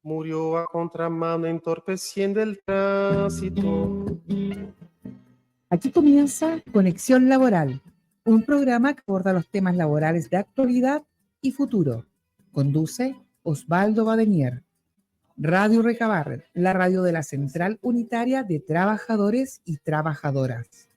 murió a contramano entorpeciendo el tránsito. Aquí comienza Conexión Laboral, un programa que aborda los temas laborales de actualidad y futuro. Conduce Osvaldo Badenier. Radio Recabarren, la radio de la Central Unitaria de Trabajadores y Trabajadoras.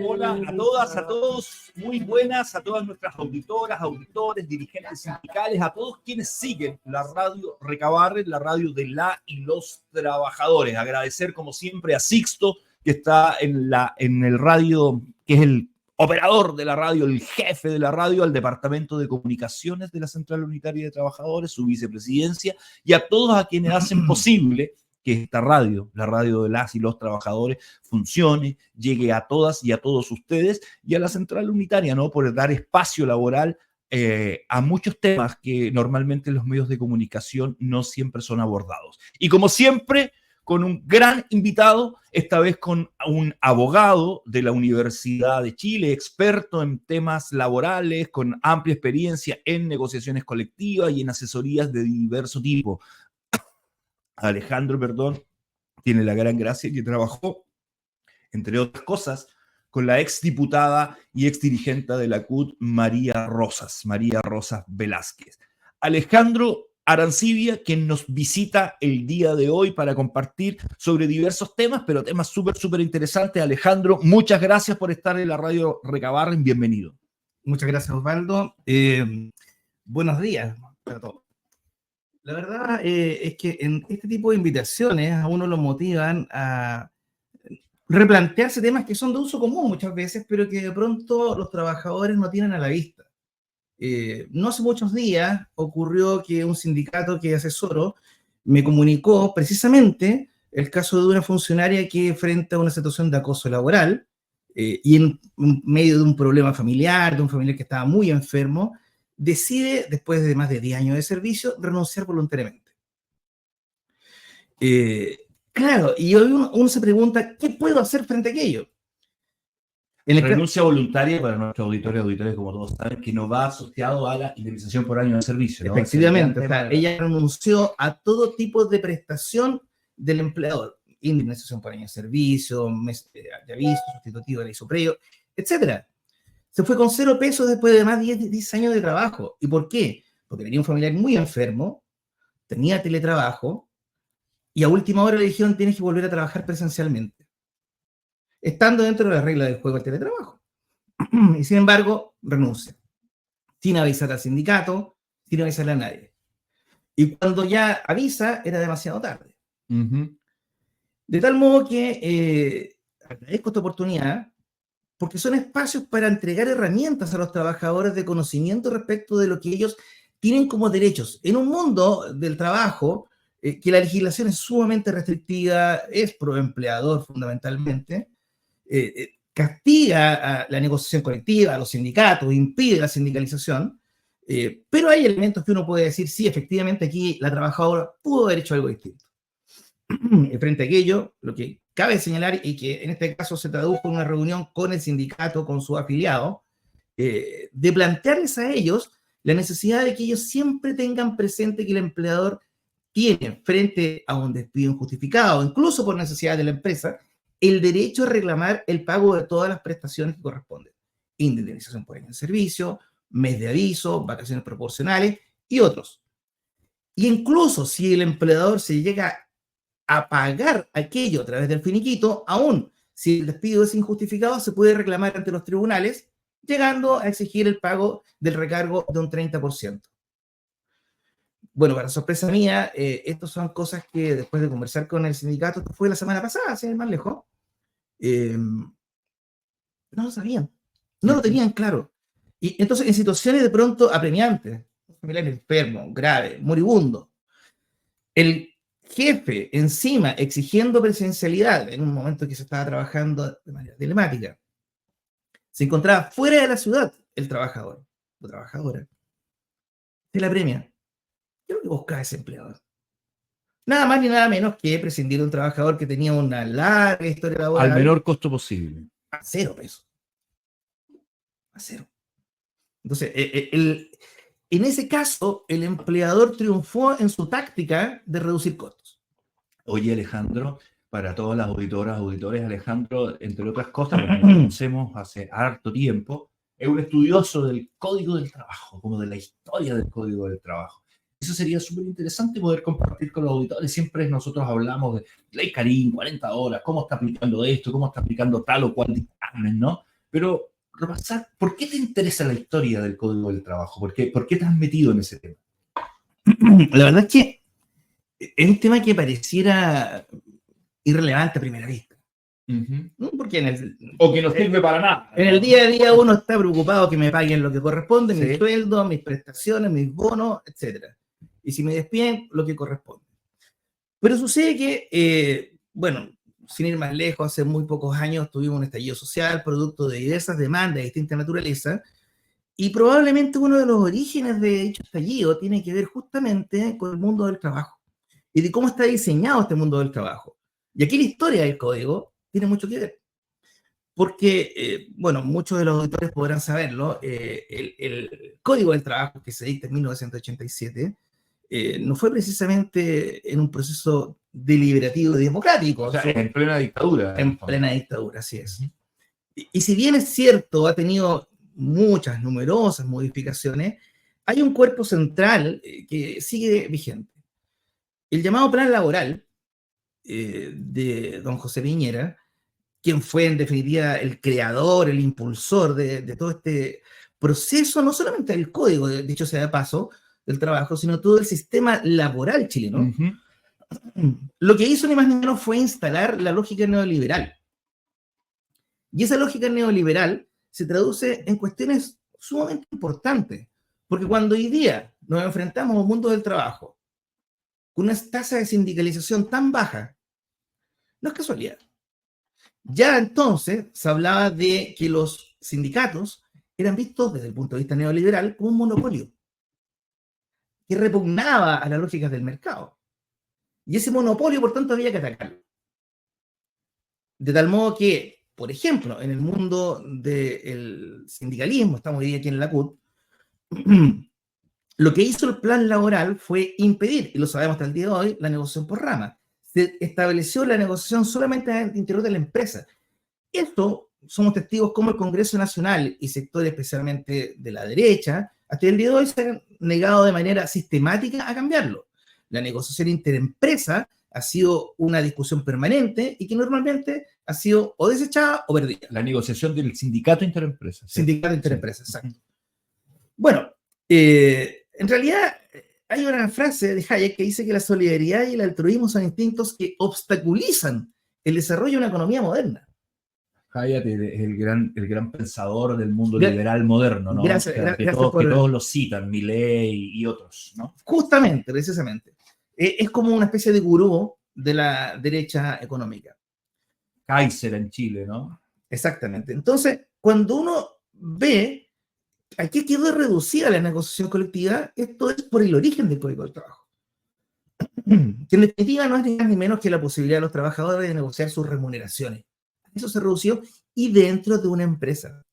Hola a todas, a todos, muy buenas a todas nuestras auditoras, auditores, dirigentes sindicales, a todos quienes siguen la radio Recabarren, la radio de la y los trabajadores. Agradecer como siempre a Sixto, que está en el radio, que es el operador de la radio, el jefe de la radio, al Departamento de Comunicaciones de la Central Unitaria de Trabajadores, su vicepresidencia, y a todos a quienes hacen posible que esta radio, la radio de las y los trabajadores, funcione, llegue a todas y a todos ustedes, y a la Central Unitaria, ¿no? Por dar espacio laboral a muchos temas que normalmente los medios de comunicación no siempre son abordados. Y como siempre, con un gran invitado, esta vez con un abogado de la Universidad de Chile, experto en temas laborales, con amplia experiencia en negociaciones colectivas y en asesorías de diverso tipo. Alejandro, tiene la gran gracia que trabajó, entre otras cosas, con la exdiputada y exdirigente de la CUT, María Rosas Velázquez. Alejandro Arancibia, quien nos visita el día de hoy para compartir sobre diversos temas, pero temas súper interesantes. Alejandro, muchas gracias por estar en la radio Recabarren, bienvenido. Muchas gracias, Osvaldo. Buenos días para todos. La verdad es que en este tipo de invitaciones a uno lo motivan a replantearse temas que son de uso común muchas veces, pero que de pronto los trabajadores no tienen a la vista. No hace muchos días ocurrió que un sindicato que asesoro me comunicó precisamente el caso de una funcionaria que frente a una situación de acoso laboral y en medio de un problema familiar, de un familiar que estaba muy enfermo, decide, después de más de 10 años de servicio, renunciar voluntariamente. Claro, y hoy uno se pregunta, ¿qué puedo hacer frente a aquello? Renuncia voluntaria, para nuestros auditores y auditores, como todos saben, que no va asociado a la indemnización por año de servicio, ¿no? Efectivamente, o sea, ella renunció a todo tipo de prestación del empleador, indemnización por año de servicio, mes de aviso, sustitutivo de aviso previo, etcétera. Se fue con 0 pesos después de más de 10 años de trabajo. ¿Y por qué? Porque tenía un familiar muy enfermo, tenía teletrabajo, y a última hora le dijeron tienes que volver a trabajar presencialmente, estando dentro de la regla del juego del teletrabajo. Y sin embargo, renuncia, sin avisar al sindicato, sin avisarle a nadie. Y cuando ya avisa, era demasiado tarde. De tal modo que agradezco esta oportunidad, porque son espacios para entregar herramientas a los trabajadores de conocimiento respecto de lo que ellos tienen como derechos. En un mundo del trabajo, que la legislación es sumamente restrictiva, es proempleador fundamentalmente, castiga a la negociación colectiva, a los sindicatos, impide la sindicalización, pero hay elementos que uno puede decir, sí, efectivamente aquí la trabajadora pudo haber hecho algo distinto. Frente a aquello, lo que cabe señalar, y que en este caso se tradujo en una reunión con el sindicato, con su afiliado, de plantearles a ellos la necesidad de que ellos siempre tengan presente que el empleador tiene, frente a un despido injustificado, incluso por necesidad de la empresa, el derecho a reclamar el pago de todas las prestaciones que corresponden. Indemnización por año de servicio, mes de aviso, vacaciones proporcionales y otros. Y incluso si el empleador se llega a pagar aquello a través del finiquito, aún si el despido es injustificado, se puede reclamar ante los tribunales, llegando a exigir el pago del recargo de un 30%. Bueno, para sorpresa mía, estas son cosas que después de conversar con el sindicato, que fue la semana pasada, sin ir más lejos, no lo sabían, no lo tenían claro. Y entonces, en situaciones de pronto apremiantes, un familiar enfermo, grave, moribundo, el jefe encima exigiendo presencialidad en un momento que se estaba trabajando de manera telemática, se encontraba fuera de la ciudad el trabajador o trabajadora, se la premia. ¿Qué es lo que buscaba ese empleador? Nada más ni nada menos que prescindir de un trabajador que tenía una larga historia laboral. Al menor costo posible. A 0 pesos. A 0. Entonces, En ese caso, el empleador triunfó en su táctica de reducir costos. Oye, Alejandro, para todas las auditoras, auditores, Alejandro, entre otras cosas, porque nos conocemos hace harto tiempo, es un estudioso del Código del Trabajo, como de la historia del Código del Trabajo. Eso sería súper interesante poder compartir con los auditores. Siempre nosotros hablamos de Ley Karim, 40 horas, cómo está aplicando esto, cómo está aplicando tal o cual dictamen, ¿no? Pero repasar, ¿por qué te interesa la historia del Código del Trabajo? ¿Por qué te has metido en ese tema? La verdad es que es un tema que pareciera irrelevante a primera vista. ¿No? Porque O que no sirve para nada. en el día a día uno está preocupado que me paguen lo que corresponde, Sí. mis sueldos, mis prestaciones, mis bonos, etc. Y si me despiden, lo que corresponde. Pero sucede que, bueno, sin ir más lejos, hace muy pocos años tuvimos un estallido social producto de diversas demandas de distinta naturaleza, y probablemente uno de los orígenes de dicho estallido tiene que ver justamente con el mundo del trabajo y de cómo está diseñado este mundo del trabajo. Y aquí la historia del código tiene mucho que ver. Porque, bueno, muchos de los auditores podrán saberlo, el Código del Trabajo que se dicta en 1987 no fue precisamente en un proceso deliberativo y democrático. O sea, en plena dictadura. En plena dictadura, así es. Y si bien es cierto, ha tenido muchas, numerosas modificaciones, hay un cuerpo central que sigue vigente. El llamado Plan Laboral de don José Piñera, quien fue en definitiva el creador, el impulsor de todo este proceso, no solamente del código, dicho sea de paso, del trabajo, sino todo el sistema laboral chileno. Lo que hizo ni más ni menos fue instalar la lógica neoliberal. Y esa lógica neoliberal se traduce en cuestiones sumamente importantes, porque cuando hoy día nos enfrentamos a un mundo del trabajo con una tasa de sindicalización tan baja, no es casualidad. Ya entonces se hablaba de que los sindicatos eran vistos desde el punto de vista neoliberal como un monopolio que repugnaba a las lógicas del mercado. Y ese monopolio, por tanto, había que atacarlo. De tal modo que, por ejemplo, en el mundo del sindicalismo, estamos hoy día aquí en la CUT, lo que hizo el plan laboral fue impedir, y lo sabemos hasta el día de hoy, la negociación por rama. Se estableció la negociación solamente al interior de la empresa. Esto somos testigos como el Congreso Nacional y sectores especialmente de la derecha, hasta el día de hoy se han negado de manera sistemática a cambiarlo. La negociación interempresa ha sido una discusión permanente y que normalmente ha sido o desechada o perdida. La negociación del sindicato interempresa. ¿Sí? Sindicato interempresa, exacto. Bueno, en realidad hay una frase de Hayek que dice que la solidaridad y el altruismo son instintos que obstaculizan el desarrollo de una economía moderna. Hayek es el gran pensador del mundo liberal moderno, ¿no? Gracias, o sea, que por todos lo citan, Milley y otros, ¿no? Justamente, precisamente. Es como una especie de gurú de la derecha económica. Kaiser en Chile, ¿no? Exactamente. Entonces, cuando uno ve a qué quedó reducida la negociación colectiva, esto es por el origen del Código del Trabajo. Que en definitiva no es ni más ni menos que la posibilidad de los trabajadores de negociar sus remuneraciones. Eso se redució y dentro de una empresa.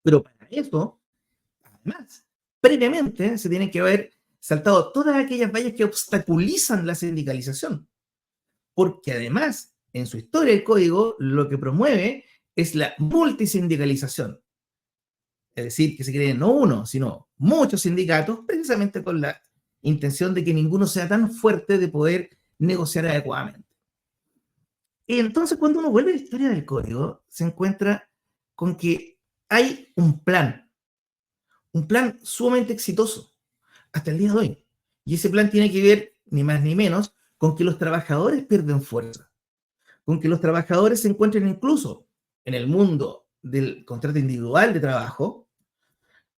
Pero para eso, además, previamente se tienen que haber saltado todas aquellas vallas que obstaculizan la sindicalización. Porque además, en su historia el código lo que promueve es la multisindicalización. Es decir, que se creen no uno, sino muchos sindicatos, precisamente con la intención de que ninguno sea tan fuerte de poder negociar adecuadamente. Y entonces, cuando uno vuelve a la historia del código, se encuentra con que hay un plan sumamente exitoso hasta el día de hoy. Y ese plan tiene que ver, ni más ni menos, con que los trabajadores pierden fuerza, con que los trabajadores se encuentren incluso en el mundo del contrato individual de trabajo,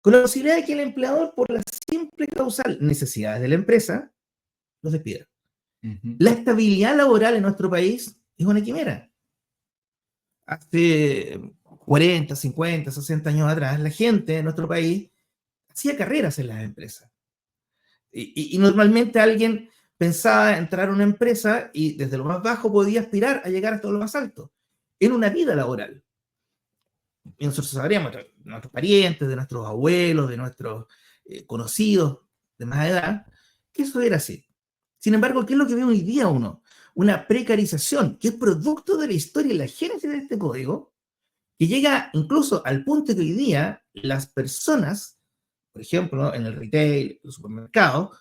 con la posibilidad de que el empleador, por la simple causal necesidades de la empresa, los despida. La estabilidad laboral en nuestro país es una quimera. Hace 40, 50, 60 años atrás, la gente en nuestro país hacía carreras en las empresas. Y normalmente alguien pensaba entrar a una empresa y desde lo más bajo podía aspirar a llegar hasta lo más alto. En una vida laboral. Y nosotros sabríamos de nuestros parientes, de nuestros abuelos, de nuestros conocidos de más edad, que eso era así. Sin embargo, ¿qué es lo que ve hoy día uno? Una precarización que es producto de la historia y la génesis de este código, que llega incluso al punto que hoy día las personas, por ejemplo, ¿no?, en el retail, el supermercado,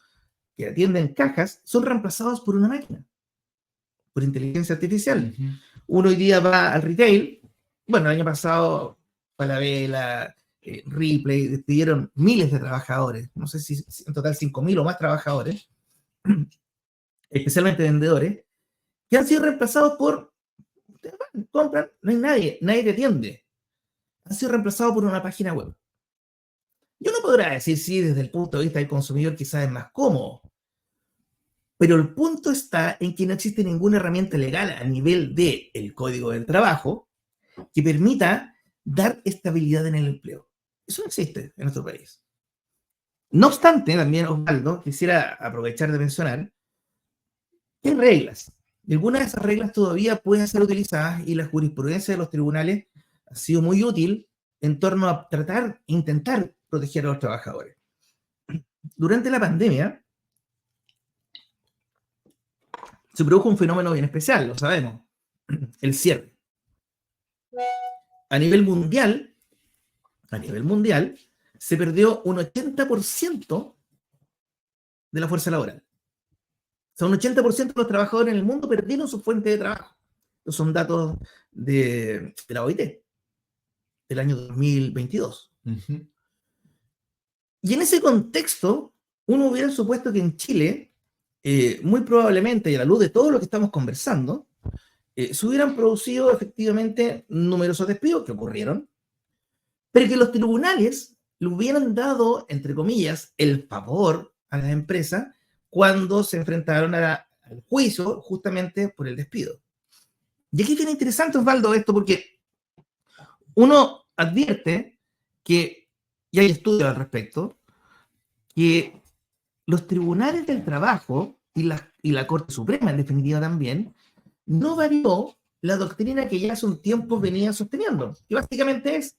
que atienden cajas, son reemplazados por una máquina, por inteligencia artificial. Uno hoy día va al retail, bueno, el año pasado, Falabella, Ripley, despidieron miles de trabajadores, no sé si en total 5.000 o más trabajadores, especialmente vendedores, que han sido reemplazados por, ustedes van, compran, no hay nadie te atiende. Han sido reemplazados por una página web. Yo no podrá decir si desde el punto de vista del consumidor quizás es más cómodo, pero el punto está en que no existe ninguna herramienta legal a nivel del Código del Trabajo que permita dar estabilidad en el empleo. Eso no existe en nuestro país. No obstante, también, Osvaldo, quisiera aprovechar de mencionar que hay reglas. Y algunas de esas reglas todavía pueden ser utilizadas y la jurisprudencia de los tribunales ha sido muy útil en torno a tratar, intentar proteger a los trabajadores. Durante la pandemia se produjo un fenómeno bien especial, lo sabemos, el cierre. A nivel mundial, se perdió un 80% de la fuerza laboral. O sea, un 80% de los trabajadores en el mundo perdieron su fuente de trabajo. Estos son datos de la OIT del año 2022. Y en ese contexto, uno hubiera supuesto que en Chile, muy probablemente, y a la luz de todo lo que estamos conversando, se hubieran producido efectivamente numerosos despidos que ocurrieron, pero que los tribunales le hubieran dado, entre comillas, el favor a las empresas cuando se enfrentaron al juicio justamente por el despido. Y aquí viene interesante, Osvaldo, esto, porque uno advierte que, y hay estudios al respecto, que los tribunales del trabajo y la Corte Suprema, en definitiva también, no varió la doctrina que ya hace un tiempo venía sosteniendo, que básicamente es: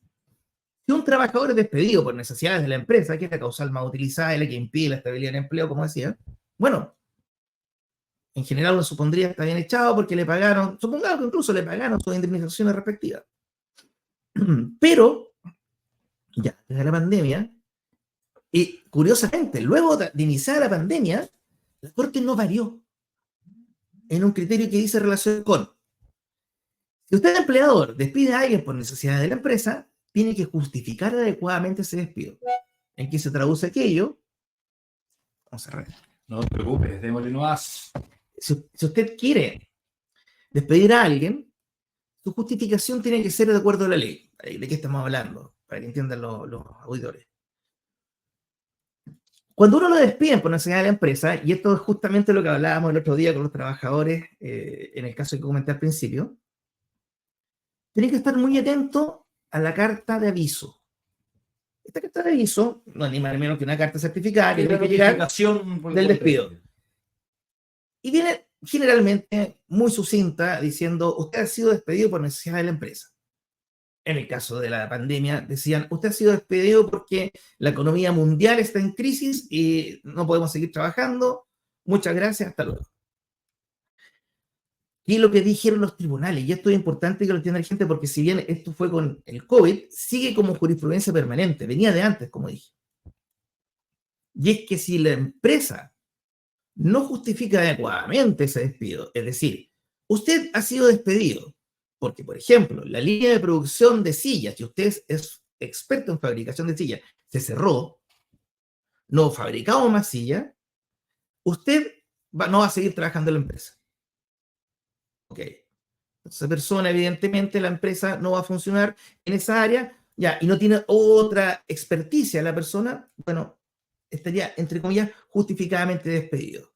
si un trabajador es despedido por necesidades de la empresa, que es la causal más utilizada y la que impide la estabilidad del empleo, como decía, bueno, en general uno supondría que está bien echado porque le pagaron, supongamos que incluso le pagaron sus indemnizaciones respectivas. Pero, ya, desde la pandemia, y curiosamente, luego de iniciar la pandemia, la Corte no varió en un criterio que dice relación con: si usted es empleador, despide a alguien por necesidades de la empresa, tiene que justificar adecuadamente ese despido. ¿En qué se traduce aquello? Vamos a ver. No te preocupes, démosle nomás. Si usted quiere despedir a alguien, su justificación tiene que ser de acuerdo a la ley. ¿De qué estamos hablando? Para que entiendan los auditores. Cuando uno lo despiden por necesidad de la empresa, y esto es justamente lo que hablábamos el otro día con los trabajadores, en el caso que comenté al principio, tiene que estar muy atento a la carta de aviso. Esta carta de aviso no es ni más ni menos que una carta certificada que tiene que llegar del despido. Y viene generalmente muy sucinta diciendo: usted ha sido despedido por necesidad de la empresa. En el caso de la pandemia decían: usted ha sido despedido porque la economía mundial está en crisis y no podemos seguir trabajando. Muchas gracias, hasta luego. Y lo que dijeron los tribunales, y esto es importante que lo entienda la gente, porque si bien esto fue con el COVID, sigue como jurisprudencia permanente, venía de antes, como dije. Y es que si la empresa no justifica adecuadamente ese despido, es decir, usted ha sido despedido porque, por ejemplo, la línea de producción de sillas, y usted es experto en fabricación de sillas, se cerró, no fabricamos más sillas, usted no va a seguir trabajando en la empresa. Ok. Esa persona, evidentemente, la empresa no va a funcionar en esa área, ya, y no tiene otra experticia la persona, bueno, estaría, entre comillas, justificadamente despedido.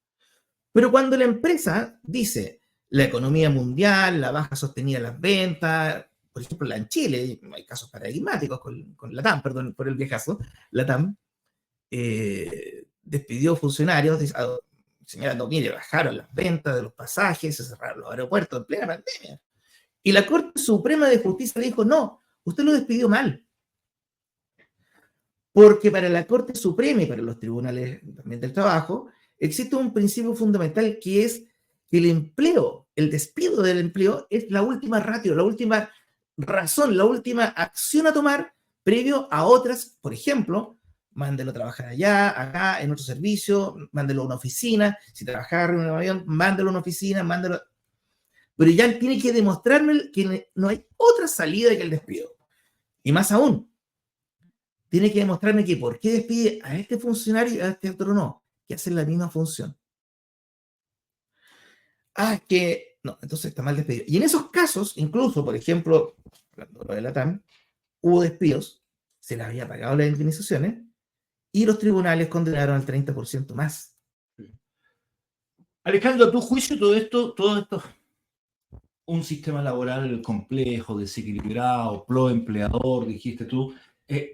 Pero cuando la empresa dice: la economía mundial, la baja sostenida de las ventas, por ejemplo, en Chile, hay casos paradigmáticos con la TAM, perdón por el viejazo, la TAM despidió funcionarios, señora, no, mire, bajaron las ventas de los pasajes, se cerraron los aeropuertos en plena pandemia. Y la Corte Suprema de Justicia dijo: no, usted lo despidió mal. Porque para la Corte Suprema y para los tribunales también del trabajo, existe un principio fundamental que es que el empleo, el despido del empleo es la última ratio, la última razón, la última acción a tomar previo a otras. Por ejemplo, mándelo a trabajar allá, acá, en otro servicio, mándelo a una oficina. Si trabajar en un avión, mándelo a una oficina, mándelo. Pero ya tiene que demostrarme que no hay otra salida que el despido. Y más aún, tiene que demostrarme que por qué despide a este funcionario y a este otro no, que hacen la misma función. Que no, entonces está mal despedido. Y en esos casos, incluso, por ejemplo, hablando de la TAM, hubo despidos, se les había pagado las indemnizaciones y los tribunales condenaron al 30% más. Alejandro, a tu juicio, todo esto, un sistema laboral complejo, desequilibrado, pro empleador, dijiste tú,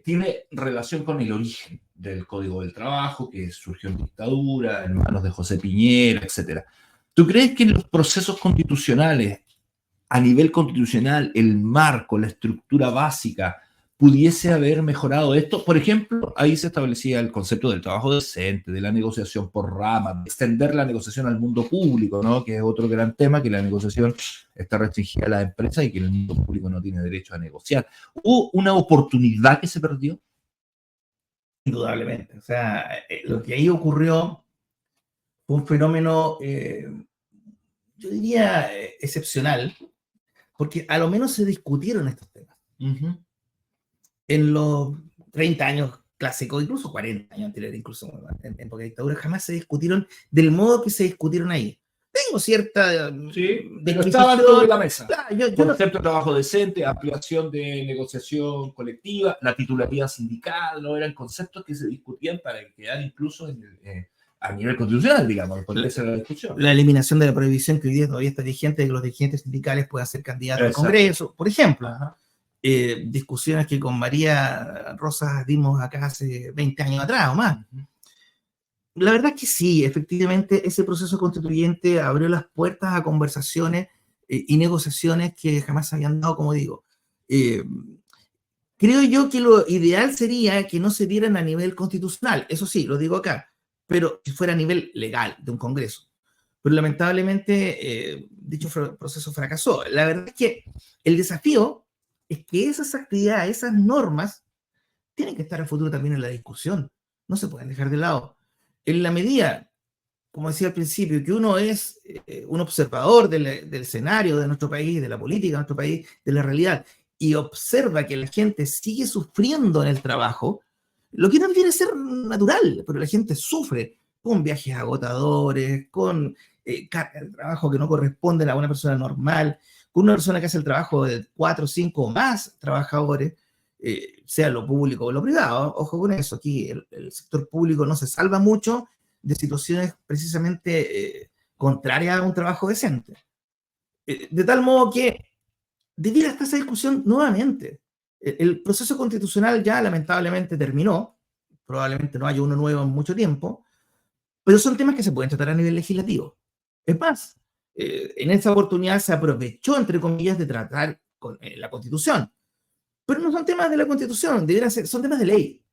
tiene relación con el origen del Código del Trabajo, que surgió en dictadura, en manos de José Piñera, etc. ¿Tú crees que en los procesos constitucionales, a nivel constitucional, el marco, la estructura básica, pudiese haber mejorado esto? Por ejemplo, ahí se establecía el concepto del trabajo decente, de la negociación por ramas, de extender la negociación al mundo público, ¿no? Que es otro gran tema, que la negociación está restringida a las empresas y que el mundo público no tiene derecho a negociar. ¿Hubo una oportunidad que se perdió? Indudablemente. O sea, lo que ahí ocurrió fue un fenómeno, yo diría, excepcional, porque a lo menos se discutieron estos temas. En los 30 años clásicos, incluso 40 años anteriores, incluso en época de dictadura, jamás se discutieron del modo que se discutieron ahí. Tengo cierta... Sí, pero estaban sobre la mesa. Claro, Concepto de trabajo decente, ampliación de negociación colectiva, la titularidad sindical, no eran conceptos que se discutían para quedar incluso a nivel constitucional, digamos, porque esa era la discusión. La eliminación de la prohibición que hoy día todavía está vigente de que los dirigentes sindicales puedan ser candidatos al Congreso, por ejemplo. Discusiones que con María Rosas dimos acá hace 20 años atrás o más. La verdad es que sí, efectivamente, ese proceso constituyente abrió las puertas a conversaciones y negociaciones que jamás se habían dado, como digo. Creo yo que lo ideal sería que no se dieran a nivel constitucional, eso sí, lo digo acá, pero que fuera a nivel legal de un Congreso. Pero lamentablemente dicho proceso fracasó. La verdad es que el desafío es que esas actividades, esas normas, tienen que estar a futuro también en la discusión. No se pueden dejar de lado. En la medida, como decía al principio, que uno es un observador del escenario de nuestro país, de la política de nuestro país, de la realidad, y observa que la gente sigue sufriendo en el trabajo, lo que no viene a ser natural, pero la gente sufre con viajes agotadores, con carga de trabajo que no corresponden a una persona normal, con una persona que hace el trabajo de 4, 5 o más trabajadores, sea lo público o lo privado. Ojo con eso, aquí el sector público no se salva mucho de situaciones precisamente contrarias a un trabajo decente. De tal modo que debiera estar esa discusión nuevamente. El proceso constitucional ya lamentablemente terminó, probablemente no haya uno nuevo en mucho tiempo, pero son temas que se pueden tratar a nivel legislativo. Es más, en esa oportunidad se aprovechó, entre comillas, de tratar con la Constitución. Pero no son temas de la Constitución, son temas de ley.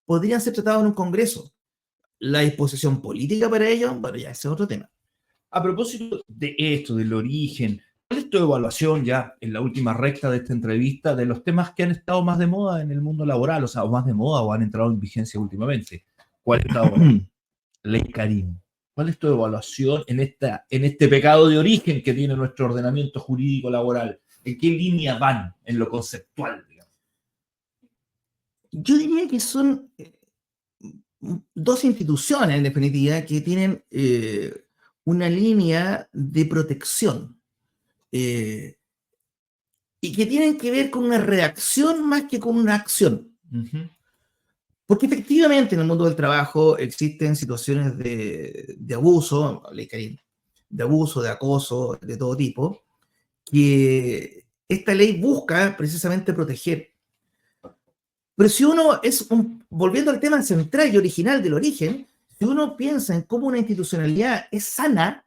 Podrían ser tratados en un Congreso. La disposición política para ello, bueno, ya ese es otro tema. A propósito de esto, del origen, ¿cuál es tu evaluación ya en la última recta de esta entrevista de los temas que han estado más de moda en el mundo laboral? O sea, o más de moda o han entrado en vigencia últimamente. ¿Cuál es la Ley Karim? ¿Cuál es tu evaluación en este pecado de origen que tiene nuestro ordenamiento jurídico laboral? ¿En qué línea van en lo conceptual, digamos? Yo diría que son dos instituciones, en definitiva, que tienen una línea de protección y que tienen que ver con una reacción más que con una acción. Porque efectivamente en el mundo del trabajo existen situaciones de abuso, de abuso, de acoso, de todo tipo, que esta ley busca precisamente proteger. Pero si uno volviendo al tema central y original del origen, si uno piensa en cómo una institucionalidad es sana,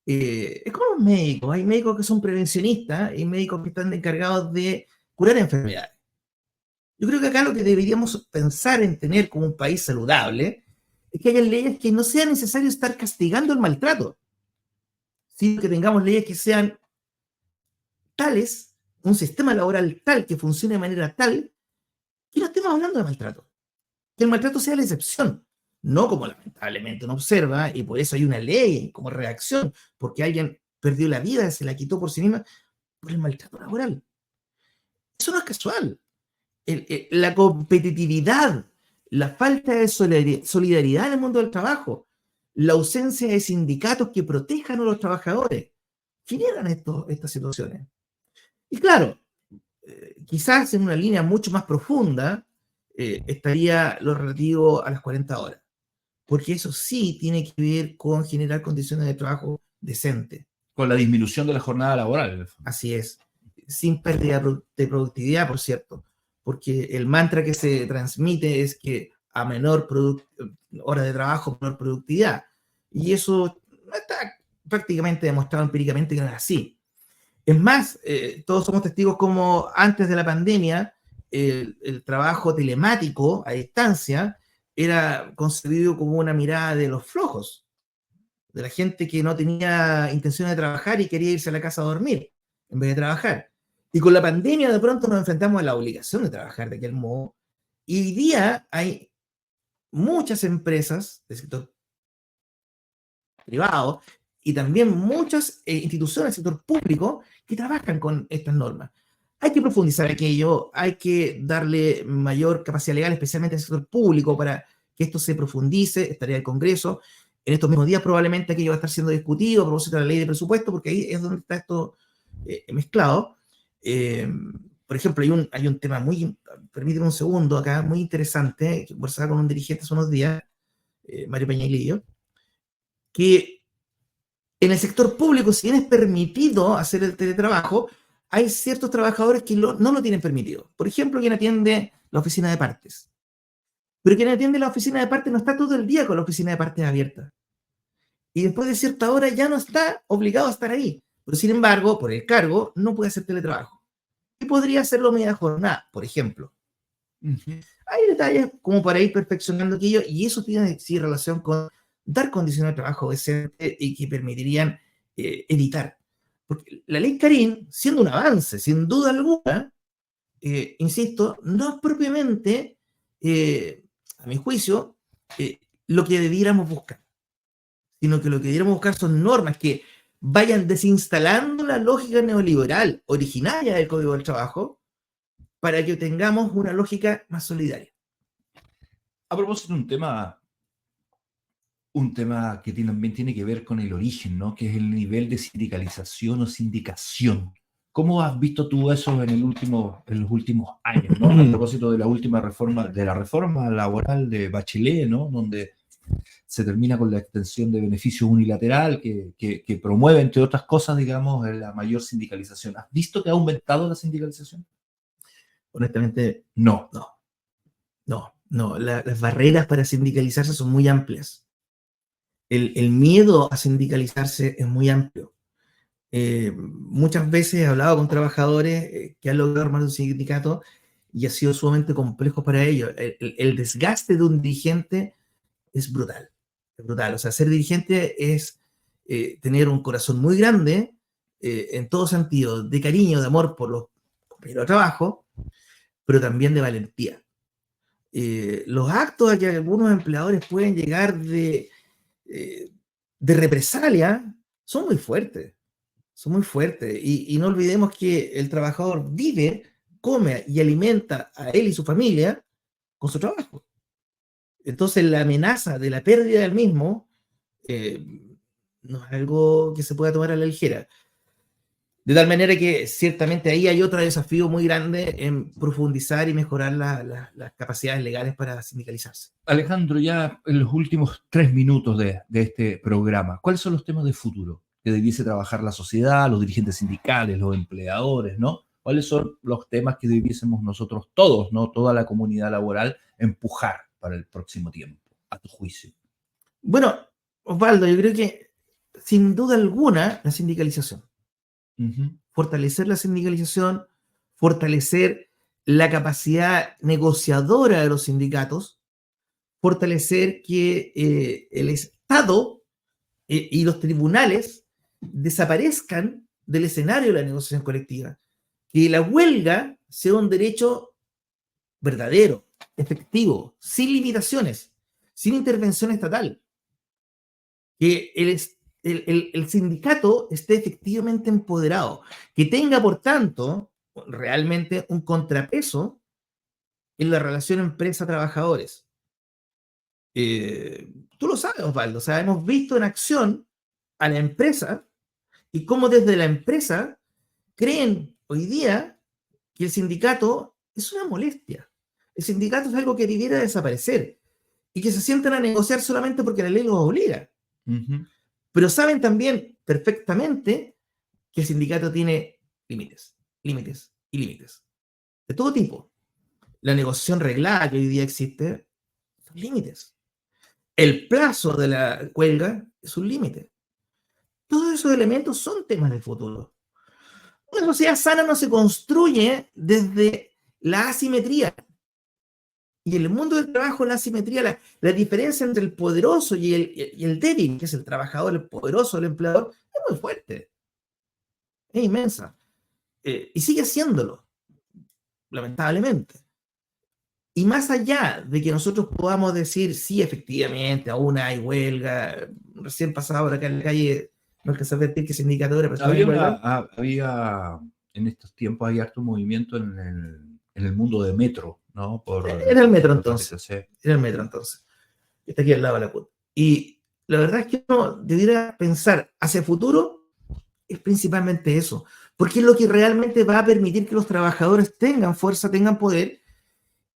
es como los médicos. Hay médicos que son prevencionistas y médicos que están encargados de curar enfermedades. Yo creo que acá lo que deberíamos pensar en tener como un país saludable es que haya leyes que no sea necesario estar castigando el maltrato, sino que tengamos leyes que sean tales, un sistema laboral tal que funcione de manera tal que no estemos hablando de maltrato. Que el maltrato sea la excepción, no como lamentablemente uno observa, y por eso hay una ley como reacción, porque alguien perdió la vida, se la quitó por sí misma, por el maltrato laboral. Eso no es casual. La competitividad, la falta de solidaridad en el mundo del trabajo, la ausencia de sindicatos que protejan a los trabajadores, generan estas situaciones. Y claro, quizás en una línea mucho más profunda estaría lo relativo a las 40 horas, porque eso sí tiene que ver con generar condiciones de trabajo decentes. Con la disminución de la jornada laboral, en el fondo. Así es, sin pérdida de productividad, por cierto, porque el mantra que se transmite es que a menor hora de trabajo, menor productividad, y eso no está prácticamente demostrado empíricamente que no es así. Es más, todos somos testigos como antes de la pandemia, el trabajo telemático a distancia era concebido como una mirada de los flojos, de la gente que no tenía intención de trabajar y quería irse a la casa a dormir en vez de trabajar. Y con la pandemia de pronto nos enfrentamos a la obligación de trabajar de aquel modo. Y hoy día hay muchas empresas del sector privado y también muchas instituciones del sector público que trabajan con estas normas. Hay que profundizar aquello, hay que darle mayor capacidad legal, especialmente en el sector público, para que esto se profundice. Estaría el Congreso. En estos mismos días probablemente aquello va a estar siendo discutido a propósito de la ley de presupuesto, porque ahí es donde está esto mezclado. Por ejemplo, hay un tema permíteme un segundo acá, muy interesante, que conversaba con un dirigente hace unos días, Mario Peñailillo, que en el sector público, si bien es permitido hacer el teletrabajo, hay ciertos trabajadores que no lo tienen permitido. Por ejemplo, quien atiende la oficina de partes. Pero quien atiende la oficina de partes no está todo el día con la oficina de partes abierta. Y después de cierta hora ya no está obligado a estar ahí. Pero sin embargo, por el cargo, no puede hacer teletrabajo. Y podría hacerlo media jornada, por ejemplo. Hay detalles como para ir perfeccionando aquello, y eso tiene sí relación con dar condiciones de trabajo decentes y que permitirían evitar. Porque la ley Carín, siendo un avance, sin duda alguna, insisto, no es propiamente, a mi juicio, lo que debiéramos buscar, sino que lo que debiéramos buscar son normas que vayan desinstalando la lógica neoliberal originaria del Código del Trabajo para que tengamos una lógica más solidaria. A propósito de un tema que también tiene que ver con el origen, ¿no? Que es el nivel de sindicalización o sindicación. ¿Cómo has visto tú eso en los últimos años, ¿no? A propósito de la reforma laboral de Bachelet, ¿no? Donde se termina con la extensión de beneficio unilateral que promueve, entre otras cosas, digamos, la mayor sindicalización. ¿Has visto que ha aumentado la sindicalización? Honestamente, No. Las barreras para sindicalizarse son muy amplias. El miedo a sindicalizarse es muy amplio. Muchas veces he hablado con trabajadores que han logrado armar un sindicato y ha sido sumamente complejo para ellos. El desgaste de un dirigente es brutal. Es brutal. O sea, ser dirigente es tener un corazón muy grande, en todo sentido, de cariño, de amor por los compañeros de trabajo, pero también de valentía. Los actos a que algunos empleadores pueden llegar de represalia son muy fuertes. Son muy fuertes. Y no olvidemos que el trabajador vive, come y alimenta a él y su familia con su trabajo. Entonces la amenaza de la pérdida del mismo no es algo que se pueda tomar a la ligera. De tal manera que ciertamente ahí hay otro desafío muy grande en profundizar y mejorar las capacidades legales para sindicalizarse. Alejandro, ya en los últimos 3 minutos de este programa, ¿cuáles son los temas de futuro que debiese trabajar la sociedad, los dirigentes sindicales, los empleadores, ¿no? ¿Cuáles son los temas que debiésemos nosotros todos, ¿no? Toda la comunidad laboral, empujar para el próximo tiempo, a tu juicio? Bueno, Osvaldo, yo creo que sin duda alguna la sindicalización. Fortalecer la sindicalización, fortalecer la capacidad negociadora de los sindicatos, fortalecer que el Estado y los tribunales desaparezcan del escenario de la negociación colectiva, que la huelga sea un derecho verdadero, efectivo, sin limitaciones, sin intervención estatal, que el sindicato esté efectivamente empoderado, que tenga, por tanto, realmente un contrapeso en la relación empresa-trabajadores. Tú lo sabes, Osvaldo, o sea, hemos visto en acción a la empresa y cómo desde la empresa creen hoy día que el sindicato es una molestia. El sindicato es algo que debiera desaparecer y que se sientan a negociar solamente porque la ley los obliga. Ujú. Pero saben también perfectamente que el sindicato tiene límites, límites y límites. De todo tipo. La negociación reglada que hoy día existe son límites. El plazo de la huelga es un límite. Todos esos elementos son temas del futuro. Una sociedad sana no se construye desde la asimetría. Y en el mundo del trabajo, la asimetría, la diferencia entre el poderoso y el débil, que es el trabajador, el poderoso, el empleador, es muy fuerte. Es inmensa. Y sigue siéndolo, lamentablemente. Y más allá de que nosotros podamos decir, sí, efectivamente, aún hay huelga, recién pasaba por acá en la calle, no alcanzé a advertir que sindicato era personal en huelga. Había en estos tiempos hay harto movimiento en el mundo de metro, ¿no? Era el metro por entonces. sí. Era el metro entonces. Está aquí al lado de la CUT. Y la verdad es que uno debiera pensar hacia el futuro, es principalmente eso, porque es lo que realmente va a permitir que los trabajadores tengan fuerza, tengan poder,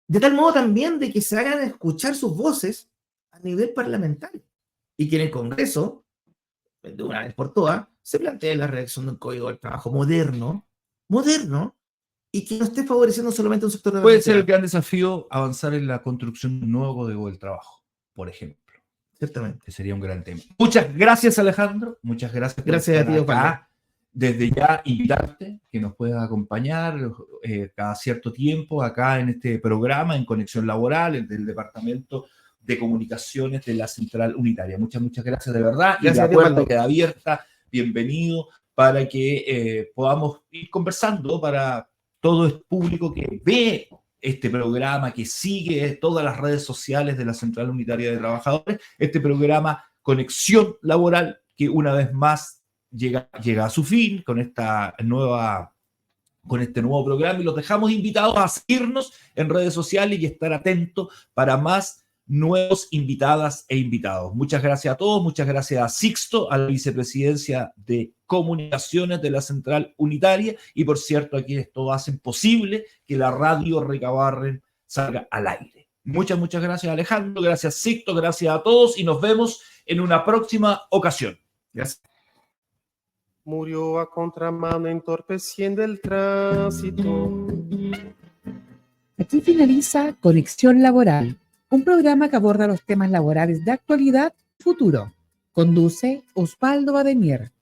de tal modo también de que se hagan escuchar sus voces a nivel parlamentario y que en el Congreso, de una vez por todas, se plantee la redacción de un código del trabajo moderno, y que no esté favoreciendo solamente un sector de la Puede ser el sociedad. gran desafío avanzar en la construcción de un nuevo código del trabajo, por ejemplo. Ciertamente. Que sería un gran tema. Muchas gracias, Alejandro. Muchas gracias por Gracias a estar ti, acá. Osvaldo. Desde ya invitarte que nos puedas acompañar cada cierto tiempo acá en este programa en Conexión Laboral del Departamento de Comunicaciones de la Central Unitaria. Muchas gracias de verdad. Gracias y a la ti, puerta Osvaldo. queda abierta. Bienvenido para que podamos ir conversando para todo el público que ve este programa, que sigue todas las redes sociales de la Central Unitaria de Trabajadores, este programa Conexión Laboral, que una vez más llega a su fin con este nuevo programa, y los dejamos invitados a seguirnos en redes sociales y estar atentos para más nuevos invitadas e invitados. Muchas gracias a todos, muchas gracias a Sixto, a la Vicepresidencia de Comunicaciones de la Central Unitaria, y por cierto, a quienes todo hacen posible que la radio Recabarren salga al aire. Muchas gracias, Alejandro, gracias, Sixto, gracias a todos, y nos vemos en una próxima ocasión. Gracias. Murió a contramano entorpeciendo el tránsito. Aquí finaliza Conexión Laboral, un programa que aborda los temas laborales de actualidad y futuro. Conduce Osvaldo Bademier.